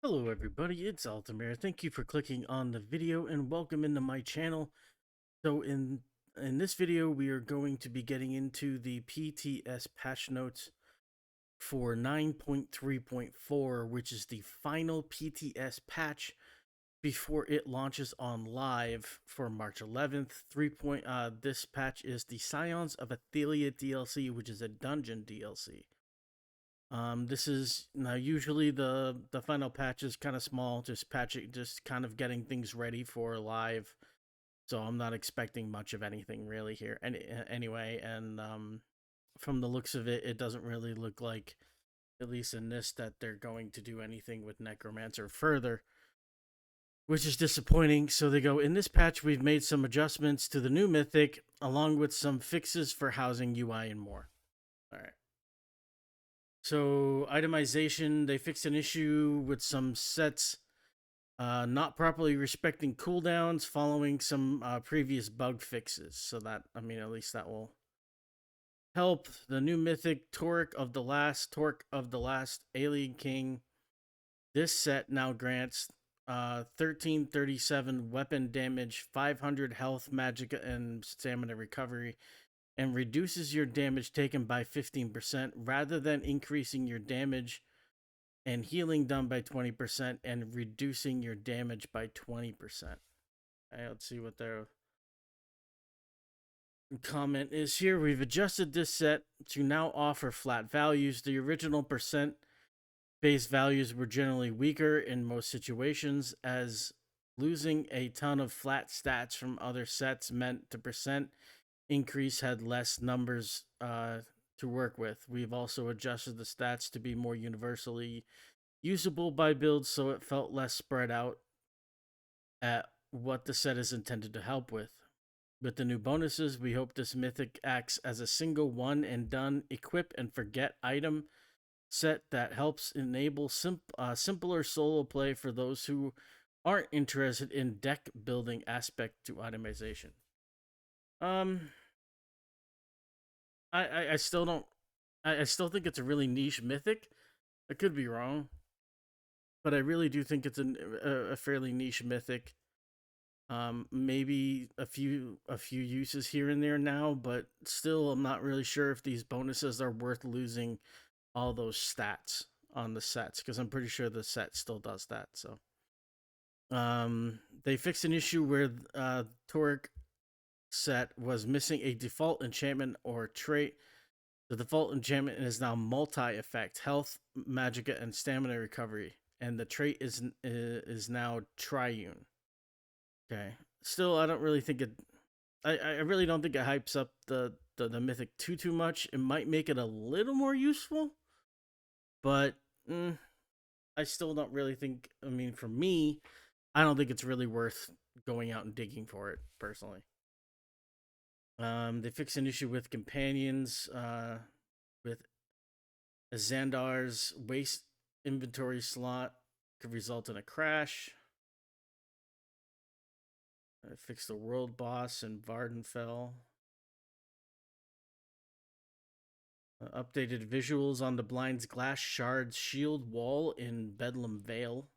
Hello everybody, it's Altamir. Thank you for clicking on the video and welcome into my channel. So in this video we are going to be getting into the PTS Patch Notes for 9.3.4, which is the final PTS patch before it launches on live for March 11th. This patch is the Scions of Ithelia DLC, which is a dungeon DLC. This is now usually the final patch is kind of small, just patching, just kind of getting things ready for live. So I'm not expecting much of anything really here. Anyway, and from the looks of it, it doesn't really look like, at least in this, that they're going to do anything with Necromancer further, which is disappointing. So they go, in this patch, we've made some adjustments to the new mythic, along with some fixes for housing UI and more. All right. So itemization, they fixed an issue with some sets not properly respecting cooldowns following some previous bug fixes. So that, I mean, at least that will help. The new mythic Torque of the Last Alien King. This set now grants 1337 weapon damage, 500 health, magic, and stamina recovery, and reduces your damage taken by 15% rather than increasing your damage and healing done by 20% and reducing your damage by 20%. Okay, let's see what their comment is here. We've adjusted this set to now offer flat values. The original percent base values were generally weaker in most situations, as losing a ton of flat stats from other sets meant the percent increase had less numbers to work with. We've also adjusted the stats to be more universally usable by builds, so it felt less spread out at what the set is intended to help with. With the new bonuses, we hope this mythic acts as a single one and done equip and forget item set that helps enable simpler solo play for those who aren't interested in deck building aspect to itemization. Um, I still don't. I still think it's a really niche mythic. I could be wrong, but I really do think it's a fairly niche mythic. Maybe a few uses here and there now, but still, I'm not really sure if these bonuses are worth losing all those stats on the sets, because I'm pretty sure the set still does that. So, they fixed an issue where Torque set was missing a default enchantment or trait. The default enchantment is now multi-effect: health, magicka, and stamina recovery, and the trait is now triune. Okay. Still, I don't really think it. I really don't think it hypes up the mythic too much. It might make it a little more useful, but I still don't really think. I mean, for me, I don't think it's really worth going out and digging for it personally. They fixed an issue with companions. With Xandar's waste inventory slot could result in a crash. Fixed the world boss in Vardenfell. Updated visuals on the blind's glass shards shield wall in Bedlam Vale.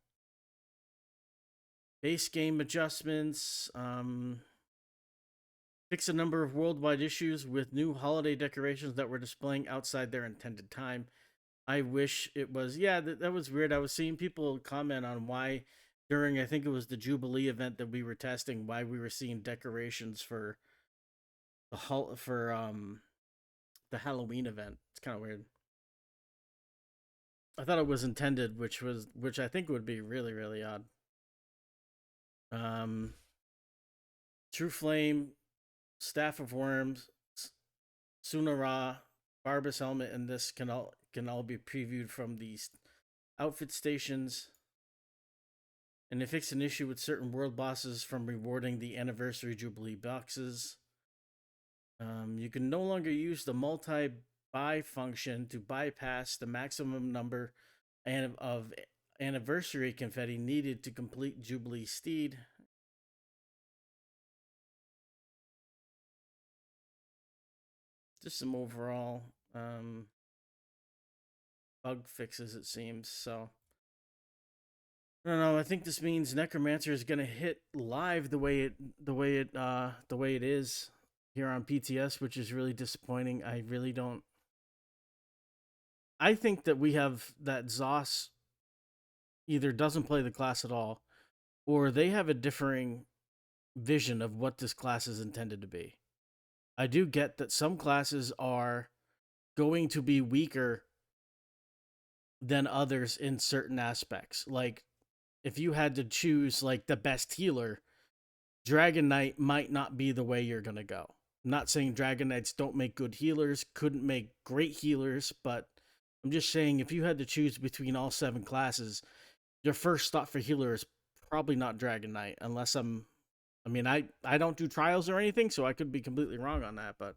Base game adjustments. Fix a number of worldwide issues with new holiday decorations that were displaying outside their intended time. I wish it was. Yeah, that was weird. I was seeing people comment on why during, I think it was the Jubilee event that we were testing, why we were seeing decorations for the Halloween event. It's kind of weird. I thought it was intended, which I think would be really really odd. Um, True Flame, Staff of Worms, Sunara, Barbus Helmet, and this can all be previewed from these outfit stations. And they fixed an issue with certain world bosses from rewarding the Anniversary Jubilee boxes. You can no longer use the multi-buy function to bypass the maximum number of anniversary confetti needed to complete Jubilee Steed. Just some overall bug fixes, it seems. So No, I think this means Necromancer is gonna hit live the way it is here on PTS, which is really disappointing. I really don't. I think that we have that Zos either doesn't play the class at all, or they have a differing vision of what this class is intended to be. I do get that some classes are going to be weaker than others in certain aspects. Like if you had to choose like the best healer, Dragon Knight might not be the way you're going to go. I'm not saying Dragon Knights don't make good healers, couldn't make great healers, but I'm just saying if you had to choose between all 7 classes, your first thought for healer is probably not Dragon Knight unless I mean I don't do trials or anything, so I could be completely wrong on that, but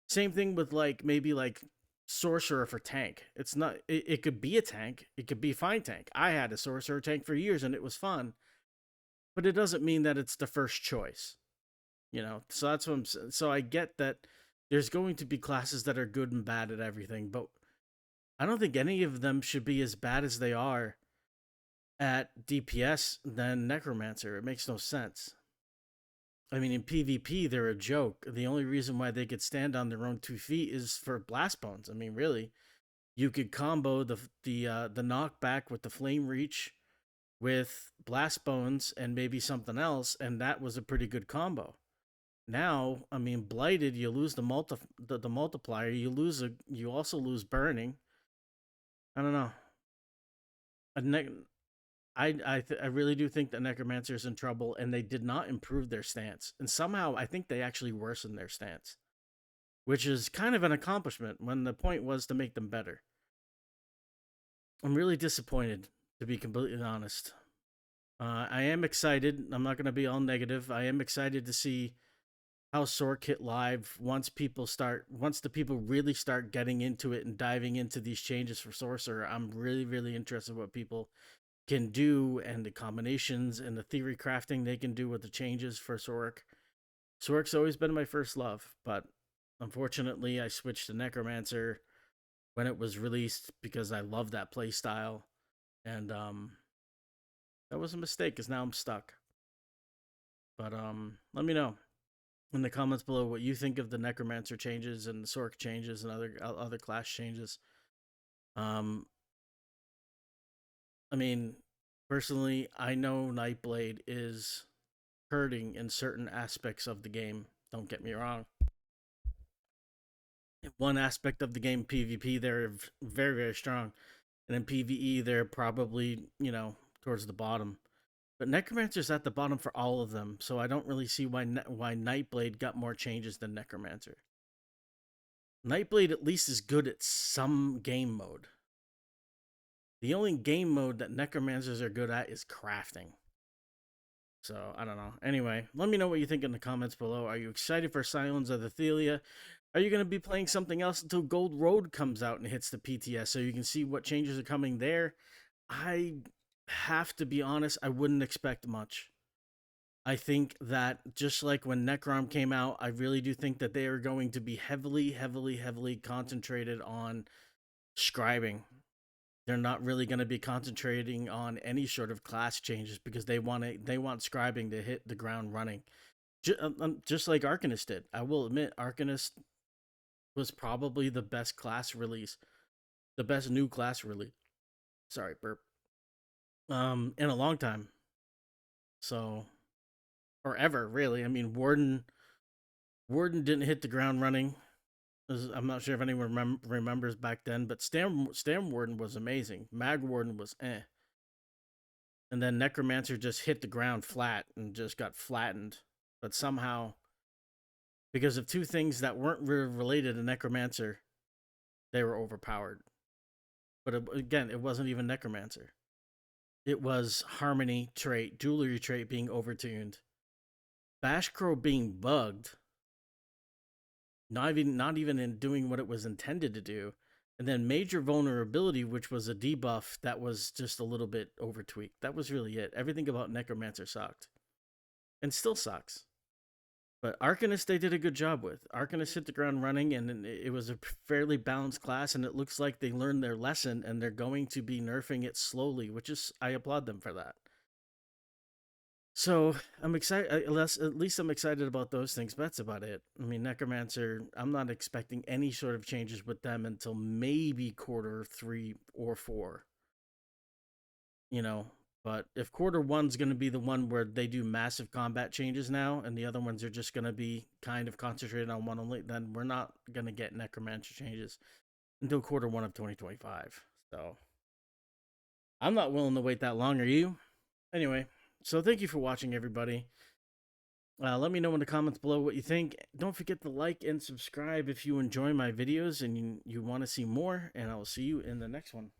same thing with like maybe like sorcerer for tank. It's not it could be a tank, it could be fine tank. I had a sorcerer tank for years and it was fun, but it doesn't mean that it's the first choice. So that's what I'm saying. So I get that there's going to be classes that are good and bad at everything, but I don't think any of them should be as bad as they are at DPS than Necromancer. It makes no sense. I mean, in PvP, they're a joke. The only reason why they could stand on their own 2 feet is for blast bones. I mean, really, you could combo the knockback with the flame reach with blast bones and maybe something else, and that was a pretty good combo. Now, I mean, blighted, you lose the multiplier. You also lose burning. I don't know. A ne- I really do think that Necromancer is in trouble, and they did not improve their stance, and somehow I think they actually worsened their stance, which is kind of an accomplishment when the point was to make them better. I'm really disappointed, to be completely honest. I am excited. I'm not going to be all negative. I am excited to see how Sork hit live once the people really start getting into it and diving into these changes for Sorcerer. I'm really, really interested in what people can do and the combinations and the theory crafting they can do with the changes for Sork. Sork's always been my first love, but unfortunately I switched to Necromancer when it was released because I love that play style. And that was a mistake because now I'm stuck. But let me know in the comments below what you think of the Necromancer changes and the Sork changes and other class changes. Um, I mean, personally, I know Nightblade is hurting in certain aspects of the game. Don't get me wrong. In one aspect of the game, PvP, they're very, very strong. And in PvE, they're probably, towards the bottom. But Necromancer's at the bottom for all of them, so I don't really see why Nightblade got more changes than Necromancer. Nightblade at least is good at some game mode. The only game mode that Necromancers are good at is crafting. So, I don't know. Anyway, let me know what you think in the comments below. Are you excited for Scions of Ithelia? Are you going to be playing something else until Gold Road comes out and hits the PTS so you can see what changes are coming there? I have to be honest, I wouldn't expect much. I think that just like when Necrom came out, I really do think that they are going to be heavily, heavily, heavily concentrated on scribing. They're not really going to be concentrating on any sort of class changes because they want scribing to hit the ground running. Just like Arcanist did. I will admit, Arcanist was probably the best class release, the best new class release. Sorry, burp. In a long time. So, or ever really. I mean, Warden didn't hit the ground running. I'm not sure if anyone remembers back then, but Stam Warden was amazing. Mag Warden was eh. And then Necromancer just hit the ground flat and just got flattened. But somehow, because of 2 things that weren't related to Necromancer, they were overpowered. But again, it wasn't even Necromancer. It was Harmony trait, Jewelry trait being overtuned, Bashcrow being bugged, not even in doing what it was intended to do, and then Major Vulnerability, which was a debuff that was just a little bit overtweaked. That was really it. Everything about Necromancer sucked, and still sucks. But Arcanist, they did a good job with. Arcanist hit the ground running, and it was a fairly balanced class, and it looks like they learned their lesson, and they're going to be nerfing it slowly, which is, I applaud them for that. So I'm excited. At least I'm excited about those things. But that's about it. I mean, Necromancer. I'm not expecting any sort of changes with them until maybe quarter 3 or 4. You know, but if quarter 1's going to be the one where they do massive combat changes now, and the other ones are just going to be kind of concentrated on one only, then we're not going to get Necromancer changes until quarter 1 of 2025. So I'm not willing to wait that long. Are you? Anyway, so thank you for watching, everybody. Let me know in the comments below what you think. Don't forget to like and subscribe if you enjoy my videos and you want to see more, and I will see you in the next one.